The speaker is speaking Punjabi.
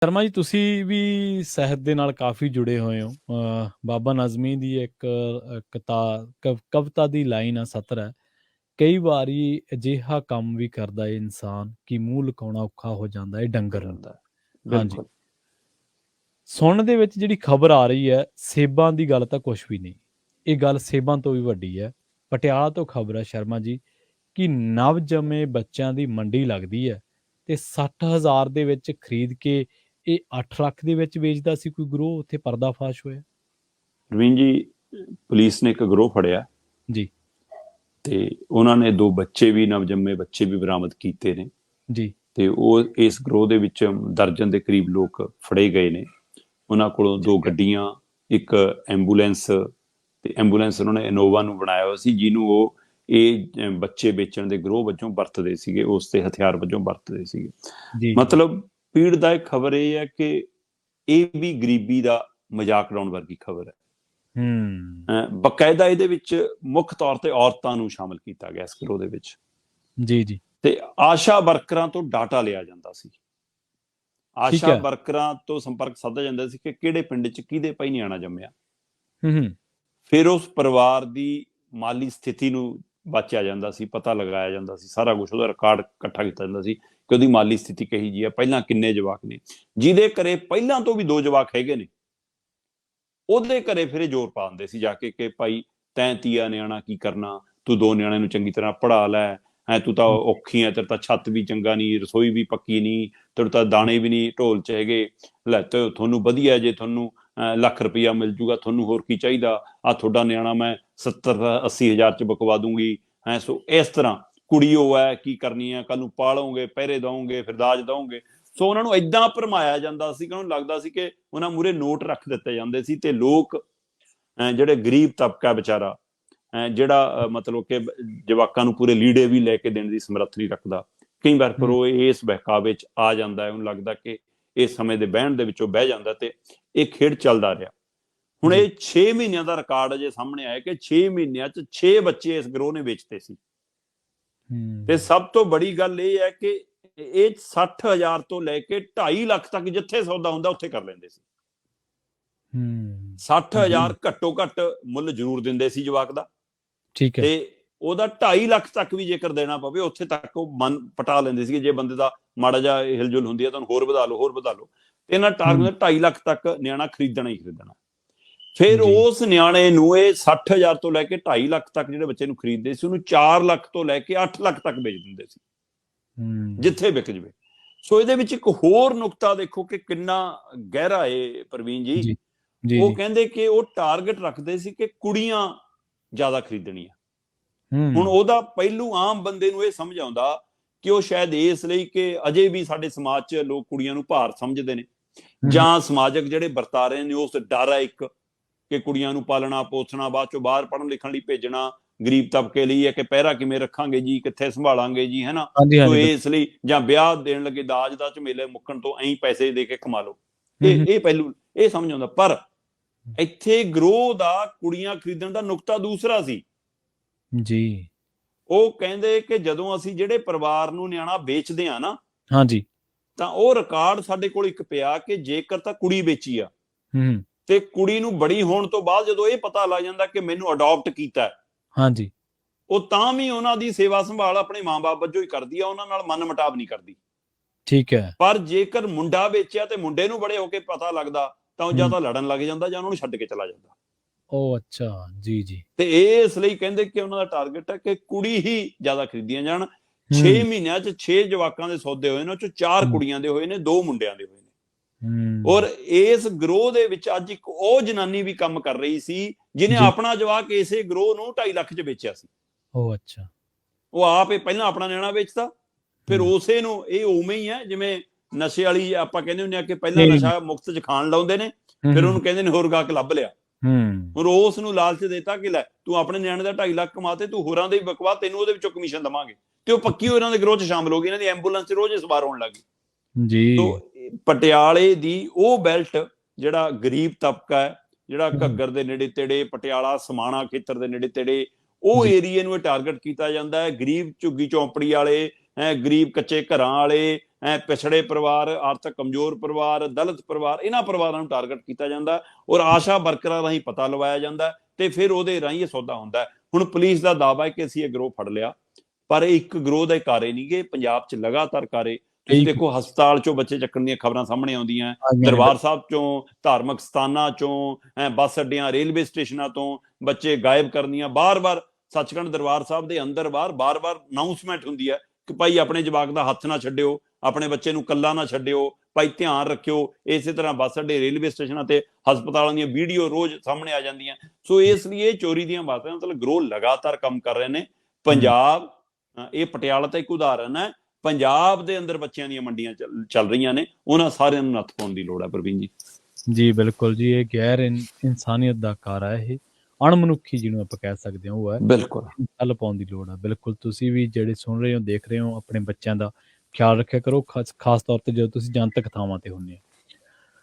ਸ਼ਰਮਾ ਜੀ, ਤੁਸੀਂ ਵੀ ਸਾਹਿਤ ਦੇ ਨਾਲ ਕਾਫੀ ਜੁੜੇ ਹੋਏ ਹੋ। ਬਾਬਾ ਨਜ਼ਮੀ ਦੀ ਇੱਕ ਕਵਿਤਾ ਦੀ ਲਾਈਨ ਆ, ਸਤਰ ਹੈ, ਕਈ ਵਾਰੀ ਅਜਿਹਾ ਕੰਮ ਵੀ ਕਰਦਾ ਏ ਇਨਸਾਨ ਕਿ ਮੂੰਹ ਲੁਕਾਉਣਾ ਔਖਾ ਹੋ ਜਾਂਦਾ ਏ ਹੋ ਡੰਗਰ ਨੂੰ। ਜਾਂਦਾ ਹੈ। ਹਾਂਜੀ, ਬਿਲਕੁਲ। ਸੁਣਨ ਦੇ ਵਿੱਚ ਜਿਹੜੀ ਖਬਰ ਆ ਰਹੀ ਹੈ, ਸੇਬਾਂ ਦੀ ਗੱਲ ਤਾਂ ਕੁਛ ਵੀ ਨਹੀਂ। ਇਹ ਗੱਲ ਸੇਬਾਂ ਤੋਂ ਵੀ ਵੱਡੀ ਹੈ। ਪਟਿਆਲਾ ਤੋਂ ਖਬਰ ਹੈ ਸ਼ਰਮਾ ਜੀ, ਕਿ ਨਵ ਜੰਮੇ ਬੱਚਿਆਂ ਦੀ ਮੰਡੀ ਲੱਗਦੀ ਹੈ ਤੇ 60,000 ਦੇ ਵਿੱਚ ਖਰੀਦ ਕੇ ਇਹ 8 ਲੱਖ ਦੇ ਵਿੱਚ ਵੇਚਦਾ ਸੀ ਕੋਈ ਗਰੋਹ। ਉੱਥੇ ਪਰਦਾਫਾਸ਼ ਹੋਇਆ ਰਵੀਨ ਜੀ, ਪੁਲਿਸ ਨੇ ਇੱਕ ਗਰੋਹ ਫੜਿਆ ਜੀ। ਤੇ ਉਹਨਾਂ ਨੇ 2 ਬੱਚੇ ਵੀ, ਨਵਜੰਮੇ ਬੱਚੇ ਵੀ ਬਰਾਮਦ ਕੀਤੇ ਨੇ ਜੀ ਤੇ ਉਹ ਇਸ ਗਰੋਹ ਦੇ ਵਿੱਚ ਦਰਜਨ ਦੇ ਕਰੀਬ ਲੋਕ ਫੜੇ ਗਏ ਨੇ। ਉਹਨਾਂ ਕੋਲੋਂ 2 ਠੀਕ ਹੈ। ਗੱਡੀਆਂ, ਇੱਕ ਐਂਬੂਲੈਂਸ, ਤੇ ਐਂਬੂਲੈਂਸ ਉਹਨਾਂ ਨੇ ਇਨੋਵਾ ਨੂੰ ਬਣਾਇਆ ਹੋਇਆ ਸੀ, ਜਿਹਨੂੰ ਉਹ ਇਹ ਬੱਚੇ ਵੇਚਣ ਦੇ ਗਰੋਹ ਵਜੋਂ ਵਰਤਦੇ ਸੀਗੇ, ਉਸ ਤੇ ਹਥਿਆਰ ਵਜੋਂ ਵਰਤਦੇ ਸੀਗੇ। ਜੀ ਜੀ ਮਤਲਬ ਪੀੜਦਾਇਕ ਖਬਰ ਇਹ ਹੈ ਕਿ ਇਹ ਵੀ ਗਰੀਬੀ ਦਾ ਮਜ਼ਾਕ ਉਡਾਉਣ ਵਰਗੀ ਖਬਰ ਹੈ। ਬਕਾਇਦਾ ਇਹਦੇ ਵਿੱਚ ਮੁੱਖ ਤੌਰ ਤੇ ਔਰਤਾਂ ਨੂੰ ਸ਼ਾਮਲ ਕੀਤਾ ਗਿਆ ਇਸ ਗਰੋਹ ਦੇ ਵਿੱਚ। ਜੀ ਜੀ ਤੇ ਆਸ਼ਾ ਵਰਕਰਾਂ ਤੋਂ ਡਾਟਾ ਲਿਆ ਜਾਂਦਾ ਸੀ। ਠੀਕ ਆਸ਼ਾ ਹੈ। ਵਰਕਰਾਂ ਤੋਂ ਸੰਪਰਕ ਸਾਧਿਆ ਜਾਂਦਾ ਸੀ ਕਿ ਕਿਹੜੇ ਪਿੰਡ 'ਚ ਕਿਹਦੇ ਭਾਈ ਨਿਆਣਾ ਜੰਮਿਆ। ਹੂੰ ਫਿਰ ਉਸ ਪਰਿਵਾਰ ਦੀ ਮਾਲੀ ਸਥਿਤੀ ਨੂੰ ਵਾਚਿਆ ਜਾਂਦਾ ਸੀ, ਪਤਾ ਲਗਾਇਆ ਜਾਂਦਾ ਸੀ, ਸਾਰਾ ਕੁਝ ਉਹਦਾ ਰਿਕਾਰਡ ਇਕੱਠਾ ਕੀਤਾ ਜਾਂਦਾ ਸੀ ਕਿ ਉਹਦੀ ਮਾਲੀ ਸਥਿਤੀ ਕਹੀ ਜੀ ਆ, ਪਹਿਲਾਂ ਕਿੰਨੇ ਜਵਾਕ ਨੇ, ਜਿਹਦੇ ਘਰੇ ਪਹਿਲਾਂ ਤੋਂ ਵੀ 2 ਜਵਾਕ ਹੈਗੇ ਨੇ ਉਹਦੇ ਘਰੇ ਫਿਰ ਇਹ ਜ਼ੋਰ ਪਾ ਦਿੰਦੇ ਸੀ ਜਾ ਕੇ ਕਿ ਭਾਈ ਤੈਂ ਤੀਆ ਨਿਆਣਾ ਕੀ ਕਰਨਾ, ਤੂੰ 2 ਨਿਆਣਿਆਂ ਨੂੰ ਚੰਗੀ ਤਰ੍ਹਾਂ ਪੜ੍ਹਾ ਲੈ, ਤੂੰ ਤਾਂ ਔਖੀ ਹੈ, ਤੇਰੇ ਤਾਂ ਛੱਤ ਵੀ ਚੰਗਾ ਨਹੀਂ, ਰਸੋਈ ਵੀ ਪੱਕੀ ਨਹੀਂ, ਤੇਰੇ ਤਾਂ ਦਾਣੇ ਵੀ ਨਹੀਂ ਢੋਲ 'ਚ ਹੈਗੇ, ਲੈ ਤੁਹਾਨੂੰ ਵਧੀਆ ਜੇ ਤੁਹਾਨੂੰ ਲੱਖ ਰੁਪਈਆ ਮਿਲ ਜੂਗਾ, ਤੁਹਾਨੂੰ ਹੋਰ ਕੀ ਚਾਹੀਦਾ, ਆ ਤੁਹਾਡਾ ਨਿਆਣਾ ਮੈਂ 70-80 ਹਜ਼ਾਰ 'ਚ ਬਕਵਾ ਦੂੰਗੀ। ਸੋ ਇਸ ਤਰ੍ਹਾਂ ਕੁੜੀ ਉਹ ਹੈ, ਕੀ ਕਰਨੀ ਹੈ, ਕੱਲ ਨੂੰ ਪਾਲੋਗੇ, ਪਹਿਰੇ ਦਓਗੇ, ਫਿਰ ਦਾਜ ਦਓਗੇ। ਸੋ ਉਹਨਾਂ ਨੂੰ ਏਦਾਂ ਭਰਮਾਇਆ ਜਾਂਦਾ ਸੀ ਕਿ ਉਹਨਾਂ ਨੂੰ ਲੱਗਦਾ ਸੀ ਕਿ ਉਹਨਾਂ ਮੂਹਰੇ ਨੋਟ ਰੱਖ ਦਿੱਤੇ ਜਾਂਦੇ ਸੀ ਤੇ ਲੋਕ ਜਿਹੜੇ ਗਰੀਬ ਤਬਕਾ ਵਿਚਾਰਾ, ਜਿਹੜਾ ਮਤਲਬ ਕਿ ਜਵਾਕਾਂ ਨੂੰ ਪੂਰੇ ਲੀੜੇ ਵੀ ਲੈ ਕੇ ਦੇਣ ਦੀ ਸਮਰੱਥ ਨਹੀਂ ਰੱਖਦਾ, ਕਈ ਵਾਰ ਪਰ ਉਹ ਇਸ ਬਹਿਕਾਵੇ 'ਚ ਆ ਜਾਂਦਾ ਹੈ। ਉਹਨੂੰ ਲੱਗਦਾ ਕਿ ਇਸ ਸਮੇਂ ਦੇ ਬਹਿਣ ਦੇ ਵਿੱਚੋਂ ਬਹਿ ਜਾਂਦਾ ਤੇ ਇਹ ਖੇਡ ਚੱਲਦਾ ਰਿਹਾ। ਹੁਣ ਇਹ 6 ਮਹੀਨਿਆਂ ਦਾ ਰਿਕਾਰਡ ਅਜੇ ਸਾਹਮਣੇ ਆਇਆ ਕਿ 6 ਮਹੀਨਿਆਂ 'ਚ 6 ਬੱਚੇ ਇਸ ਗਰੋਹ ਨੇ ਵੇਚਤੇ ਸੀ। ਤੇ ਸਭ ਤੋਂ ਬੜੀ ਗੱਲ ਇਹ ਹੈ ਕਿ ਇਹ 60,000 ਤੋਂ ਲੈ ਕੇ 2.5 ਲੱਖ ਤੱਕ ਜਿੱਥੇ ਸੌਦਾ ਹੁੰਦਾ ਉੱਥੇ ਕਰ ਲੈਂਦੇ ਸੀ। 60,000 ਘੱਟੋ ਘੱਟ ਮੁੱਲ ਜ਼ਰੂਰ ਦਿੰਦੇ ਸੀ ਜਵਾਕ ਦਾ, ਠੀਕ ਹੈ। ਤੇ ਉਹਦਾ 2.5 ਲੱਖ ਤੱਕ ਵੀ ਜੇਕਰ ਦੇਣਾ ਪਵੇ ਉੱਥੇ ਤੱਕ ਉਹ ਮਨ ਪਟਾ ਲੈਂਦੇ ਸੀ। ਜੇ ਬੰਦੇ ਦਾ ਮਾੜਾ ਜਿਹਾ ਹਿਲਜੁਲ ਹੁੰਦੀ ਹੈ ਤਾਂ ਹੋਰ ਵਧਾ ਲਓ, ਹੋਰ ਵਧਾ ਲਓ। ਤੇ ਇਹਨਾਂ ਟਾਰਗੇਟ 2.5 ਲੱਖ ਤੱਕ ਨਿਆਣਾ ਖਰੀਦਣਾ ਹੀ ਖਰੀਦਣਾ। ਫਿਰ ਉਸ ਨਿਆਣੇ ਨੂੰ ਇਹ 60,000 ਤੋਂ ਲੈ ਕੇ 2.5 ਲੱਖ ਤੱਕ ਜਿਹੜੇ ਬੱਚੇ ਨੂੰ ਖਰੀਦਦੇ ਸੀ, ਉਹਨੂੰ 4 ਲੱਖ ਤੋਂ ਲੈ ਕੇ 8 ਲੱਖ ਤੱਕ ਵੇਚ ਦਿੰਦੇ ਸੀ, ਜਿੱਥੇ ਵਿਕ ਜਵੇ। ਸੋ ਇਹਦੇ ਵਿੱਚ ਇੱਕ ਹੋਰ ਨੁਕਤਾ ਦੇਖੋ ਕਿ ਕਿੰਨਾ ਗਹਿਰਾ ਏ ਪ੍ਰਵੀਨ ਜੀ। ਉਹ ਕਹਿੰਦੇ ਕਿ ਉਹ ਟਾਰਗੇਟ ਰੱਖਦੇ ਸੀ ਕਿ ਕੁੜੀਆਂ ਜ਼ਿਆਦਾ ਖਰੀਦਣੀਆਂ। ਹੁਣ ਉਹਦਾ ਪਹਿਲੂ ਆਮ ਬੰਦੇ ਨੂੰ ਇਹ ਸਮਝ ਆਉਂਦਾ ਕਿ ਉਹ ਸ਼ਾਇਦ ਇਸ ਲਈ ਕਿ ਅਜੇ ਵੀ ਸਾਡੇ ਸਮਾਜ 'ਚ ਲੋਕ ਕੁੜੀਆਂ ਨੂੰ ਭਾਰ ਸਮਝਦੇ ਨੇ, ਜਾਂ ਸਮਾਜਿਕ ਜਿਹੜੇ ਵਰਤਾਰੇ ਨੇ ਉਸ ਡਰ ਹੈ ਇੱਕ ਕਿ ਕੁੜੀਆਂ ਨੂੰ ਪਾਲਣਾ ਪੋਸਣਾ, ਬਾਅਦ ਚੋਂ ਬਾਹਰ ਪੜ੍ਹਨ ਲਿਖਣ ਲਈ ਭੇਜਣਾ, ਗਰੀਬ ਤਬਕੇ ਲਈ ਹੈ ਕਿ ਪਹਿਰਾ ਕਿਵੇਂ ਰੱਖਾਂਗੇ ਜੀ, ਕਿੱਥੇ ਸੰਭਾਲਾਂਗੇ ਜੀ, ਹੈ ਨਾ। ਸੋ ਇਸ ਲਈ ਜਾਂ ਵਿਆਹ ਦੇਣ ਲੱਗੇ ਦਾਜ ਦਾ ਝਮੇਲੇ ਮੁੱਕਣ ਤੋਂ ਐਂ ਪੈਸੇ ਦੇ ਕੇ ਕਮਾ ਲਓ, ਇਹ ਪਹਿਲੂ ਇਹ ਸਮਝ ਆਉਂਦਾ। ਪਰ ਇੱਥੇ ਗਰੋਹ ਦਾ ਕੁੜੀਆਂ ਖਰੀਦਣ ਦਾ ਨੁਕਤਾ ਦੂਸਰਾ ਸੀ ਜੀ। ਉਹ ਕਹਿੰਦੇ ਕਿ ਜਦੋਂ ਅਸੀਂ ਜਿਹੜੇ ਪਰਿਵਾਰ ਨੂੰ ਨਿਆਣਾ ਵੇਚਦੇ ਆ ਨਾ, ਹਾਂਜੀ, ਤਾਂ ਉਹ ਰਿਕਾਰਡ ਸਾਡੇ ਕੋਲ ਇੱਕ ਪਿਆ ਕਿ ਜੇਕਰ ਤਾਂ ਕੁੜੀ ਵੇਚੀ ਆ ਤੇ ਕੁੜੀ ਨੂੰ ਬੜੀ ਹੋਣ ਤੋਂ ਬਾਅਦ ਜਦੋਂ ਇਹ ਪਤਾ ਲੱਗ ਜਾਂਦਾ ਕਿ ਮੈਨੂੰ ਅਡਾਪਟ ਕੀਤਾ, ਹਾਂਜੀ, ਉਹ ਤਾਂ ਵੀ ਉਹਨਾਂ ਦੀ ਸੇਵਾ ਸੰਭਾਲ ਆਪਣੇ ਮਾਂ-ਬਾਪ ਵਜੋਂ ਹੀ ਕਰਦੀ ਆ, ਉਹਨਾਂ ਨਾਲ ਮਨ ਮੁਟਾਵ ਨਹੀਂ ਕਰਦੀ। ਠੀਕ ਹੈ। ਪਰ ਜੇਕਰ ਮੁੰਡਾ ਵੇਚਿਆ ਤੇ ਮੁੰਡੇ ਨੂੰ ਬੜੇ ਹੋ ਕੇ ਪਤਾ ਲੱਗਦਾ ਤਾਂ ਉਹ ਜਾਂ ਤਾਂ ਲੜਨ ਲੱਗ ਜਾਂਦਾ ਜਾਂ ਉਹਨਾਂ ਨੂੰ ਛੱਡ ਕੇ ਚਲਾ ਜਾਂਦਾ। ਉਹ ਅੱਛਾ, ਜੀ ਜੀ। ਤੇ ਇਸ ਲਈ ਕਹਿੰਦੇ ਕਿ ਉਹਨਾਂ ਦਾ ਟਾਰਗੇਟ ਹੈ ਕਿ ਕੁੜੀ ਹੀ ਜ਼ਿਆਦਾ ਖਰੀਦੀਆਂ ਜਾਣ। 6 ਮਹੀਨਿਆਂ 'ਚ 6 ਜਵਾਕਾਂ ਦੇ ਸੌਦੇ ਹੋਏ ਨੇ, ਉਹ 'ਚੋਂ 4 ਕੁੜੀਆਂ ਦੇ ਹੋਏ ਨੇ, 2 ਮੁੰਡਿਆਂ ਦੇ ਹੋਏ ਨੇ। ਔਰ ਇਸ ਗਰੋਹ ਦੇ ਵਿੱਚ ਅੱਜ ਇੱਕ ਉਹ ਜਨਾਨੀ ਵੀ ਕੰਮ ਕਰ ਰਹੀ ਸੀ ਜਿਹਨੇ ਆਪਣਾ ਜਵਾਕ ਇਸੇ ਗਰੋਹ ਨੂੰ 2.5 ਲੱਖ 'ਚ ਵੇਚਿਆ ਸੀ। ਉਹ ਅੱਛਾ, ਉਹ ਆਪ ਪਹਿਲਾਂ ਆਪਣਾ ਨਿਆਣਾ ਵੇਚਦਾ, ਫਿਰ ਉਸੇ ਨੂੰ ਇਹ ਉਵੇਂ ਹੀ ਹੈ ਜਿਵੇਂ ਨਸ਼ੇ ਵਾਲੀ ਆਪਾਂ ਕਹਿੰਦੇ ਹੁੰਦੇ ਆ ਕਿ ਪਹਿਲਾਂ ਨਸ਼ਾ ਮੁਕਤ 'ਚ ਖਾਣ ਲਾਉਂਦੇ ਨੇ, ਫਿਰ ਉਹਨੂੰ ਕਹਿੰਦੇ ਨੇ ਹੋਰ ਗਾਹਕ ਲੱਭ ਲਿਆ। ਹੁਣ ਉਸ ਨੂੰ ਲਾਲਚ ਦੇਤਾ ਕਿ ਲੈ ਤੂੰ ਆਪਣੇ ਨਿਆਣੇ ਦਾ 2.5 ਲੱਖ ਕਮਾ ਤੇ ਤੂੰ ਹੋਰਾਂ ਦੇ ਬਕਵਾ, ਤੈਨੂੰ ਉਹਦੇ ਵਿੱਚੋਂ ਕਮਿਸ਼ਨ ਦੇਵਾਂਗੇ। ਤੇ ਉਹ ਪੱਕੀ ਇਹਨਾਂ ਦੇ ਗਰੋਹ 'ਚ ਸ਼ਾਮਲ ਹੋ ਗਈ, ਇਹਨਾਂ ਦੀ ਐਂਬੂਲੈਂਸ 'ਚ ਰੋਜ਼ ਸਵਾਰ ਹੋਣ ਲੱਗ ਗਈ ਜੀ। ਪਟਿਆਲੇ ਦੀ ਉਹ ਬੈਲਟ ਜਿਹੜਾ ਗਰੀਬ ਤਬਕਾ ਹੈ, ਜਿਹੜਾ ਘੱਗਰ ਦੇ ਨੇੜੇ ਤੇੜੇ, ਪਟਿਆਲਾ ਸਮਾਣਾ ਖੇਤਰ ਦੇ ਨੇੜੇ ਤੇੜੇ, ਉਹ ਏਰੀਏ ਨੂੰ ਇਹ ਟਾਰਗੇਟ ਕੀਤਾ ਜਾਂਦਾ ਹੈ। ਗਰੀਬ ਝੁੱਗੀ ਚੌਂਪੜੀ ਵਾਲੇ, ਗਰੀਬ ਕੱਚੇ ਘਰਾਂ ਵਾਲੇ, ਪਿਛੜੇ ਪਰਿਵਾਰ, ਆਰਥਿਕ ਕਮਜ਼ੋਰ ਪਰਿਵਾਰ, ਦਲਿਤ ਪਰਿਵਾਰ, ਇਹਨਾਂ ਪਰਿਵਾਰਾਂ ਨੂੰ ਟਾਰਗੇਟ ਕੀਤਾ ਜਾਂਦਾ ਔਰ ਆਸ਼ਾ ਵਰਕਰਾਂ ਰਾਹੀਂ ਪਤਾ ਲਵਾਇਆ ਜਾਂਦਾ ਤੇ ਫਿਰ ਉਹਦੇ ਰਾਹੀਂ ਇਹ ਸੌਦਾ ਹੁੰਦਾ। ਹੁਣ ਪੁਲਿਸ ਦਾ ਦਾਅਵਾ ਹੈ ਕਿ ਅਸੀਂ ਇਹ ਗਰੋਹ ਫੜ ਲਿਆ, ਪਰ ਇਹ ਇੱਕ ਗਰੋਹ ਦੇ ਕਾਰੇ ਨਹੀਂ ਗੇ, ਪੰਜਾਬ 'ਚ ਲਗਾਤਾਰ ਕਾਰੇ। ਤੁਸੀਂ ਦੇਖੋ ਹਸਪਤਾਲ 'ਚੋਂ ਬੱਚੇ ਚੱਕਣ ਦੀਆਂ ਖਬਰਾਂ ਸਾਹਮਣੇ ਆਉਂਦੀਆਂ, ਦਰਬਾਰ ਸਾਹਿਬ 'ਚੋਂ, ਧਾਰਮਿਕ ਸਥਾਨਾਂ 'ਚੋਂ, ਬੱਸ ਅੱਡਿਆਂ, ਰੇਲਵੇ ਸਟੇਸ਼ਨਾਂ ਤੋਂ ਬੱਚੇ ਗਾਇਬ ਕਰਨ ਦੀਆਂ ਬਾਰ-ਬਾਰ, ਸੱਚਖੰਡ ਦਰਬਾਰ ਸਾਹਿਬ ਦੇ ਅੰਦਰ ਬਾਹਰ ਬਾਰ-ਬਾਰ ਅਨਾਉਂਸਮੈਂਟ ਹੁੰਦੀ ਹੈ ਕਿ ਭਾਈ ਆਪਣੇ ਜਵਾਕ ਦਾ ਹੱਥ ਨਾ ਛੱਡਿਓ, ਆਪਣੇ ਬੱਚੇ ਨੂੰ ਕੱਲਾ ਨਾ ਛੱਡਿਓ, ਭਾਈ ਧਿਆਨ ਰੱਖਿਓ। ਇਸੇ ਤਰ੍ਹਾਂ ਬੱਸ ਅੱਡੇ, ਰੇਲਵੇ ਸਟੇਸ਼ਨਾਂ ਤੇ ਹਸਪਤਾਲਾਂ ਦੀਆਂ ਵੀਡੀਓ ਰੋਜ਼ ਸਾਹਮਣੇ ਆ ਜਾਂਦੀਆਂ। ਸੋ ਇਸ ਲਈ ਇਹ ਚੋਰੀ ਦੀਆਂ ਬਾਤਾਂ, ਮਤਲਬ ਗਰੋਹ ਲਗਾਤਾਰ ਕੰਮ ਕਰ ਰਹੇ ਨੇ। ਪੰਜਾਬ, ਇਹ ਪਟਿਆਲਾ ਤਾਂ ਇੱਕ ਉਦਾਹਰਨ ਹੈ, ਪੰਜਾਬ ਦੇ ਅੰਦਰ ਬੱਚਿਆਂ ਦੀਆਂ ਮੰਡੀਆਂ ਚੱਲ ਰਹੀਆਂ ਨੇ, ਉਹਨਾਂ ਸਾਰਿਆਂ ਨੂੰ ਨੱਥ ਪਾਉਣ ਦੀ ਲੋੜ ਹੈ ਪ੍ਰਵੀਨ ਜੀ। ਜੀ ਬਿਲਕੁਲ ਜੀ, ਇਹ ਗੈਰ ਇਨਸਾਨੀਅਤ ਦਾ ਕਾਰਾ ਹੈ, ਇਹ ਅਣਮਨੁੱਖੀ ਜਿਹਨੂੰ ਆਪਾਂ ਕਹਿ ਸਕਦੇ ਹਾਂ ਉਹ ਹੈ, ਬਿਲਕੁਲ ਠੱਲ ਪਾਉਣ ਦੀ ਲੋੜ ਹੈ। ਬਿਲਕੁਲ, ਤੁਸੀਂ ਵੀ ਜਿਹੜੇ ਸੁਣ ਰਹੇ ਹੋ, ਦੇਖ ਰਹੇ ਹੋ, ਆਪਣੇ ਬੱਚਿਆਂ ਦਾ ਖਿਆਲ ਰੱਖਿਆ ਕਰੋ, ਖਾਸ ਤੌਰ ਤੇ ਜਦੋਂ ਤੁਸੀਂ ਜਨਤਕ ਥਾਵਾਂ ਤੇ ਹੁੰਦੇ ਹੋ।